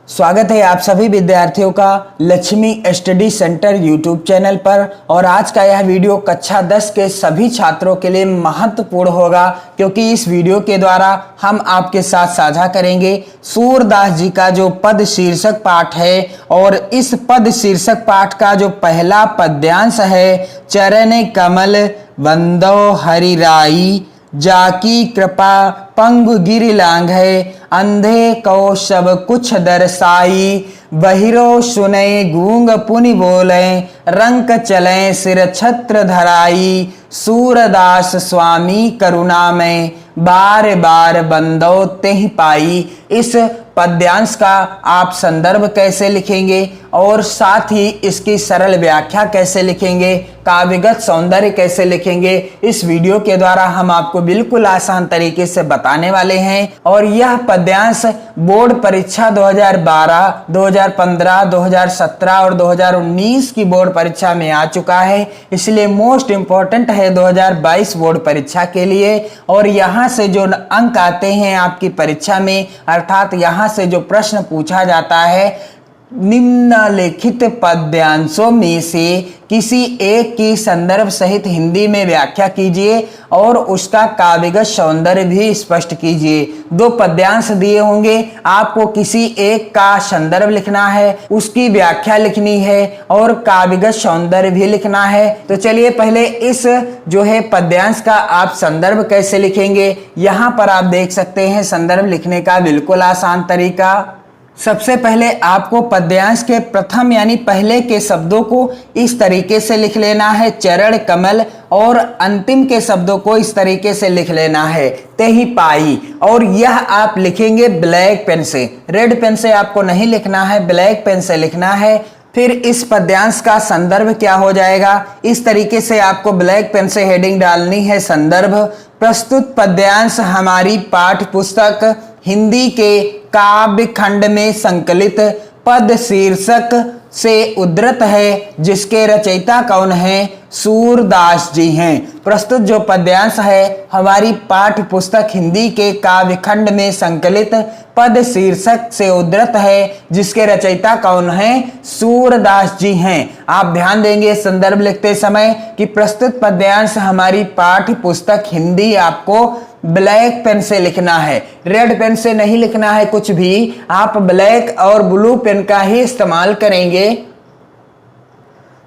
स्वागत है आप सभी विद्यार्थियों का Lakshmi study centre YouTube channel पर। और आज का यह वीडियो कक्षा 10 के सभी छात्रों के लिए महत्वपूर्ण होगा, क्योंकि इस वीडियो के द्वारा हम आपके साथ साझा करेंगे सूरदास जी का जो पद शीर्षक पाठ है। और इस पद शीर्षक पाठ का जो पहला पद्यांश है, चरण कमल बंदो हरिराई, जाकी कृपा पंगु गिरि लांघै, अंधे को सब कुछ दर्शाई, बहिरो सुनै गूंग पुनि बोले, रंक चले सिर छत्र धराई, सूरदास स्वामी करुणा में, बार बार बंदो तेहि पाई। इस पद्यांश का आप संदर्भ कैसे लिखेंगे और साथ ही इसकी सरल व्याख्या कैसे लिखेंगे, काव्यगत सौंदर्य कैसे लिखेंगे, इस वीडियो के द्वारा हम आपको बिल्कुल आसान तरीके से बताने वाले हैं। और यह पद्यांश बोर्ड परीक्षा 2012, 2015, 2017 और 2019 की बोर्ड परीक्षा में आ चुका है, इसलिए मोस्ट इंपॉर्टेंट है 2022 बोर्ड परीक्षा के लिए। और यहाँ से जो अंक आते हैं आपकी परीक्षा में, अर्थात यहाँ से जो प्रश्न पूछा जाता है, निम्नलिखित पद्यांशों में से किसी एक की संदर्भ सहित हिंदी में व्याख्या कीजिए और उसका काव्यगत सौंदर्य भी स्पष्ट कीजिए। दो पद्यांश दिए होंगे, आपको किसी एक का संदर्भ लिखना है, उसकी व्याख्या लिखनी है और काव्यगत सौंदर्य भी लिखना है। तो चलिए पहले इस जो है पद्यांश का आप संदर्भ कैसे लिखेंगे, यहाँ पर आप देख सकते हैं संदर्भ लिखने का बिल्कुल आसान तरीका। सबसे पहले आपको पद्यांश के प्रथम यानी पहले के शब्दों को इस तरीके से लिख लेना है, चरण कमल, और अंतिम के शब्दों को इस तरीके से लिख लेना है, तेहि पाई। और यह आप लिखेंगे ब्लैक पेन से, रेड पेन से आपको नहीं लिखना है, ब्लैक पेन से लिखना है। फिर इस पद्यांश का संदर्भ क्या हो जाएगा, इस तरीके से आपको ब्लैक पेन से हेडिंग डालनी है, संदर्भ। प्रस्तुत पद्यांश हमारी पाठ्य पुस्तक हिंदी के काव्य खंड में संकलित पद शीर्षक से उद्धृत है, जिसके रचयिता कौन है, सूरदास जी हैं। प्रस्तुत जो पद्यांश है हमारी पाठ्य पुस्तक हिंदी के काव्य खंड में संकलित पद शीर्षक से उद्धृत है, जिसके रचयिता कौन है, सूरदास जी हैं। आप ध्यान देंगे संदर्भ लिखते समय कि प्रस्तुत पद्यांश हमारी पाठ्य पुस्तक हिंदी आपको ब्लैक पेन से लिखना है, रेड पेन से नहीं लिखना है कुछ भी, आप ब्लैक और ब्लू पेन का ही इस्तेमाल करेंगे।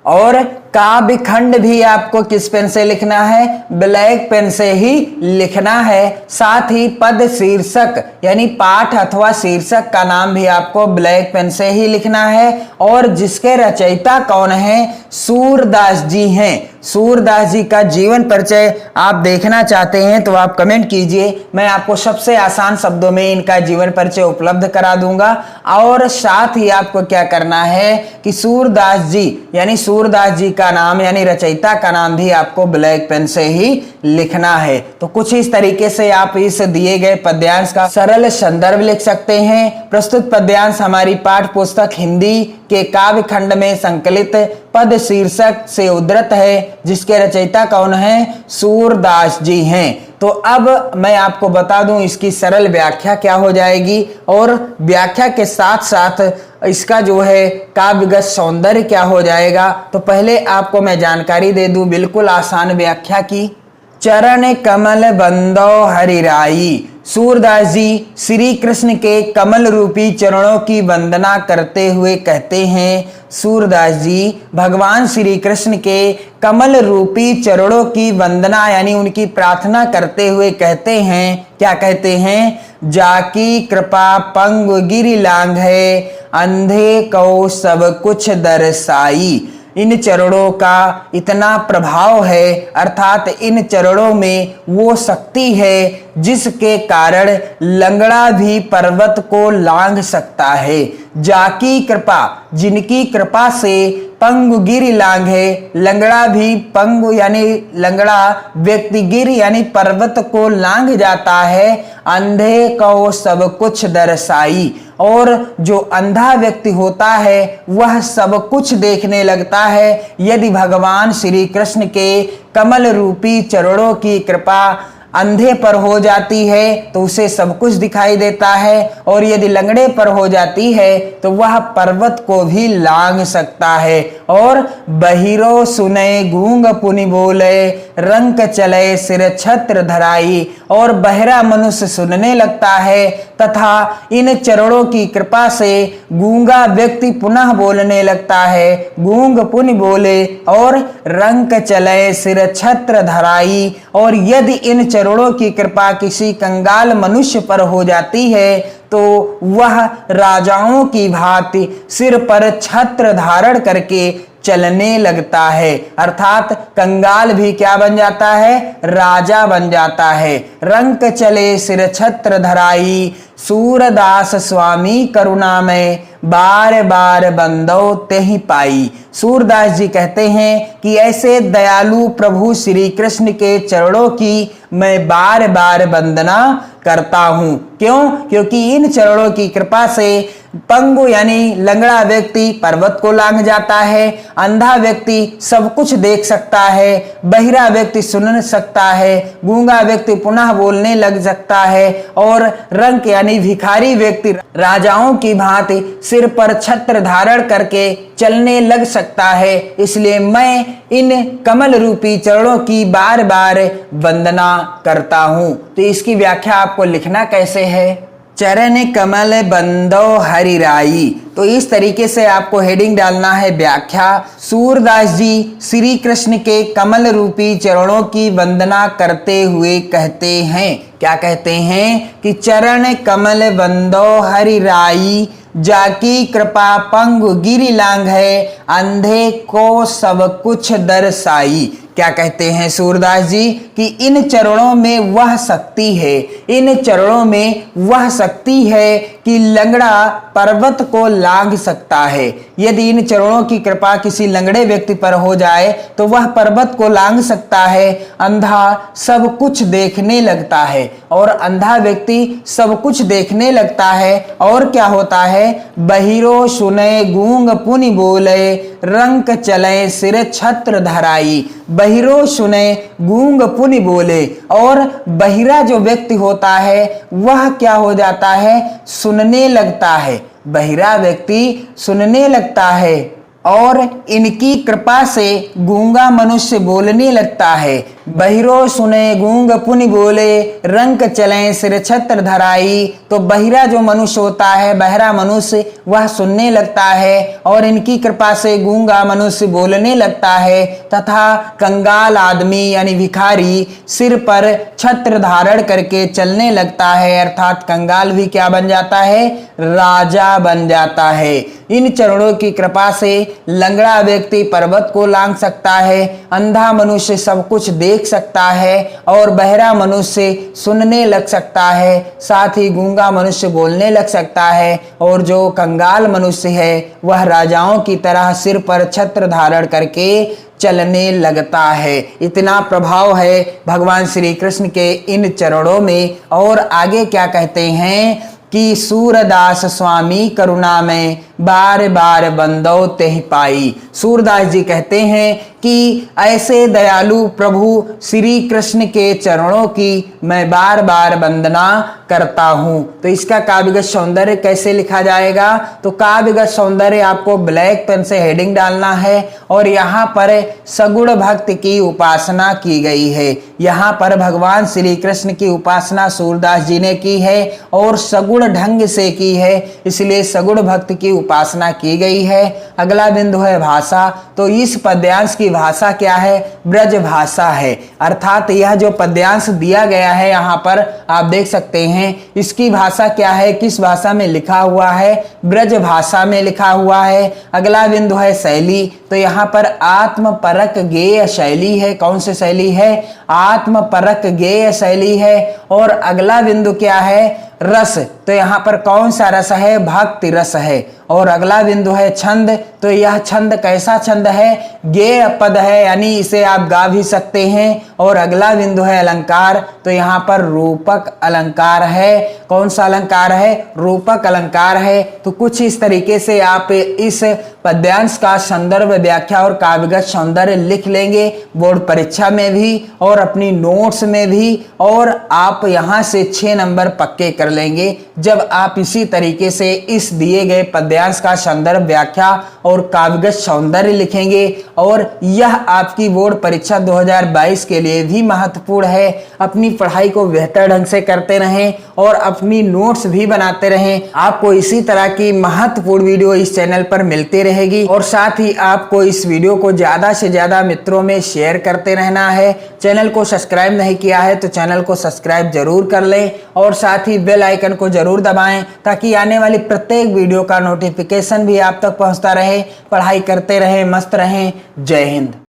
और काव्य खंड भी आपको किस पेन से लिखना है, ब्लैक पेन से ही लिखना है। साथ ही पद शीर्षक यानी पाठ अथवा शीर्षक का नाम भी आपको ब्लैक पेन से ही लिखना है। और जिसके रचयिता कौन है, सूरदास जी हैं। सूरदास जी का जीवन परिचय आप देखना चाहते हैं तो आप कमेंट कीजिए, मैं आपको सबसे आसान शब्दों में इनका जीवन परिचय उपलब्ध करा दूंगा। और साथ ही आपको क्या करना है कि सूरदास जी यानी सूरदास जी का नाम यानी रचयिता का नाम भी आपको ब्लैक पेन से ही लिखना है। तो कुछ इस तरीके से आप इस दिए गए पद्यांश का सरल संदर्भ लिख सकते हैं। प्रस्तुत पद्यांश हमारी पाठ्य पुस्तक हिंदी के काव्य खंड में संकलित पद शीर्षक से उद्धृत है, जिसके रचयिता कौन है, सूरदास जी हैं। तो अब मैं आपको बता दूं इसकी सरल व्याख्या क्या हो जाएगी और व्याख्या के साथ साथ इसका जो है काव्यगत सौंदर्य क्या हो जाएगा। तो पहले आपको मैं जानकारी दे दूं बिल्कुल आसान व्याख्या की। चरण कमल बंदो हरिराई, सूरदास जी श्री कृष्ण के कमल रूपी चरणों की वंदना करते हुए कहते हैं, सूरदास जी भगवान श्री कृष्ण के कमल रूपी चरणों की वंदना यानी उनकी प्रार्थना करते हुए कहते हैं, क्या कहते हैं, जाकी कृपा पंगु गिरि लांघै, अंधे को सब कुछ दर्शाई। इन चरणों का इतना प्रभाव है, अर्थात इन चरणों में वो शक्ति है जिसके कारण लंगड़ा भी पर्वत को लांघ सकता है। जाकी कृपा, जिनकी कृपा से पंगु गिरि लांघे, लंगड़ा भी पंगु यानी लंगड़ा व्यक्ति गिर यानी पर्वत को लांघ जाता है। अंधे को सब कुछ दर्शाई, और जो अंधा व्यक्ति होता है वह सब कुछ देखने लगता है यदि भगवान श्री कृष्ण के कमल रूपी चरणों की कृपा अंधे पर हो जाती है तो उसे सब कुछ दिखाई देता है, और यदि लंगड़े पर हो जाती है तो वह पर्वत को भी लांघ सकता है। और बहिरो सुने गूंग पुनि बोले, रंक चले सिर छत्र धराई। और बहरा मनुष्य सुनने लगता है तथा इन चरणों की कृपा से गूंगा व्यक्ति पुनः बोलने लगता है। गूंग पुनि बोले और रंक चले सिर छत्र धराई। और यदि इन चरणों की कृपा किसी कंगाल मनुष्य पर हो जाती है तो वह राजाओं की भांति सिर पर छत्र धारण करके चलने लगता है। अर्थात कंगाल भी क्या बन जाता है? राजा बन जाता है। रंक चले सिर छत्र धराई, सूरदास स्वामी करुणा में बार बार बंदो तेहि पाई। सूरदास जी कहते हैं कि ऐसे दयालु प्रभु श्री कृष्ण के चरणों की मैं बार बार वंदना करता हूं। क्यों? क्योंकि इन चरणों की कृपा से पंगु यानी लंगड़ा व्यक्ति पर्वत को लांघ जाता है, अंधा व्यक्ति सब कुछ देख सकता है, बहिरा व्यक्ति सुन सकता है, गूंगा व्यक्ति पुनः बोलने लग सकता है, और रंक यानी भिखारी व्यक्ति राजाओं की भांति सिर पर छत्र धारण करके चलने लग सकता है। इसलिए मैं इन कमल रूपी चरणों की बार बार वंदना करता हूं। तो इसकी व्याख्या आपको लिखना कैसे है? चरण कमल बंदो हरिराई। तो इस तरीके से आपको हेडिंग डालना है व्याख्या। सूरदास जी श्री कृष्ण के कमल रूपी चरणों की वंदना करते हुए कहते हैं, क्या कहते हैं? कि चरण कमल बंदो हरिराई, जाकी कृपा पंगु गिरि लांघ है, अंधे को सब कुछ दर्शाई। क्या कहते हैं सूरदास जी? कि इन चरणों में वह शक्ति है, इन चरणों में वह शक्ति है कि लंगड़ा पर्वत को लांघ सकता है। यदि इन चरणों की कृपा किसी लंगड़े व्यक्ति पर हो जाए तो वह पर्वत को लांघ सकता है। अंधा सब कुछ देखने लगता है, और अंधा व्यक्ति सब कुछ देखने लगता है। और क्या होता है? बहिरो सुने गूंग पुनि बोले, रंक चले सिर छत्र धराई। बहिरो सुने गूंग पुनि बोले, और बहिरा जो व्यक्ति होता है वह क्या हो जाता है? सुनने लगता है। बहिरा व्यक्ति सुनने लगता है, और इनकी कृपा से गूंगा मनुष्य बोलने लगता है। बहिरो सुने गूंग पुनि बोले, रंक चले सिर छत्र धराई। तो बहिरा जो मनुष्य होता है, बहरा मनुष्य, वह सुनने लगता है, और इनकी कृपा से गूंगा मनुष्य बोलने लगता है। तथा कंगाल आदमी यानी भिखारी सिर पर छत्र धारण करके चलने लगता है। अर्थात कंगाल भी क्या बन जाता है? राजा बन जाता है। इन चरणों की कृपा से लंगड़ा व्यक्ति पर्वत को लांघ सकता है, अंधा मनुष्य सब कुछ देख सकता है, और बहरा मनुष्य सुनने लग सकता है, साथ ही गूंगा मनुष्य बोलने लग सकता है, और जो कंगाल मनुष्य है वह राजाओं की तरह सिर पर छत्र धारण करके चलने लगता है। इतना प्रभाव है भगवान श्री कृष्ण के इन चरणों में। और आगे क्या कहते हैं कि सूरदास स्वामी करुणा में बार बार बंदो तेहि पाई। सूरदास जी कहते हैं कि ऐसे दयालु प्रभु श्री कृष्ण के चरणों की मैं बार बार वंदना करता हूं। तो इसका काव्यगत सौंदर्य कैसे लिखा जाएगा? तो काव्यगत सौंदर्य आपको ब्लैक पेन से हेडिंग डालना है, और यहाँ पर सगुण भक्ति की उपासना की गई है। यहाँ पर भगवान श्री कृष्ण की उपासना सूरदास जी ने की है, और सगुण ढंग से की है, इसलिए सगुण भक्ति की उपासना की गई है। अगला बिंदु है भाषा। तो इस पद्यांश की भाषा क्या है? ब्रज भाषा है। अर्थात यह जो पद्यांश दिया गया है यहाँ पर आप देख सकते हैं, इसकी भाषा क्या है, किस भाषा में लिखा हुआ है? ब्रज भाषा में लिखा हुआ है। अगला बिंदु है शैली। तो यहाँ पर आत्मपरक गेय शैली है। कौन सी शैली है? आत्मपरक गेय शैली है। और अगला बिंदु क्या है? रस। तो यहाँ पर कौन सा रस है, भक्ति रस है। और अगला बिंदु है छंद, तो यह छंद कैसा छंद है, गेय पद है, यानी इसे आप गा भी सकते हैं। और अगला बिंदु है अलंकार, तो यहाँ पर रूपक अलंकार है। कौन सा अलंकार है, रूपक अलंकार है। तो कुछ इस तरीके से आप इस पद्यांश का संदर्भ, व्याख्या और काव्यगत सौंदर्य लिख लेंगे बोर्ड परीक्षा में भी और अपनी नोट्स में भी, और आप यहाँ से 6 नंबर पक्के कर लेंगे जब आप इसी तरीके से इस दिए गए पद्यांश का संदर्भ, व्याख्या और काव्यगत सौंदर्य लिखेंगे। और यह आपकी बोर्ड परीक्षा 2022 के लिए भी महत्वपूर्ण है। अपनी पढ़ाई को बेहतर ढंग से करते रहें और अपनी नोट्स भी बनाते रहें। आपको इसी तरह की महत्वपूर्ण वीडियो इस चैनल पर मिलती रहेगी और साथ ही आपको इस वीडियो को ज्यादा से ज्यादा मित्रों में शेयर करते रहना है। चैनल को सब्सक्राइब नहीं किया है तो चैनल को सब्सक्राइब जरूर कर लें और साथ ही बेल आइकन को जरूर दबाएं ताकि आने वाली प्रत्येक वीडियो का नोटिफिकेशन भी आप तक पहुंचता रहे। पढ़ाई करते रहें, मस्त रहें। जय हिंद।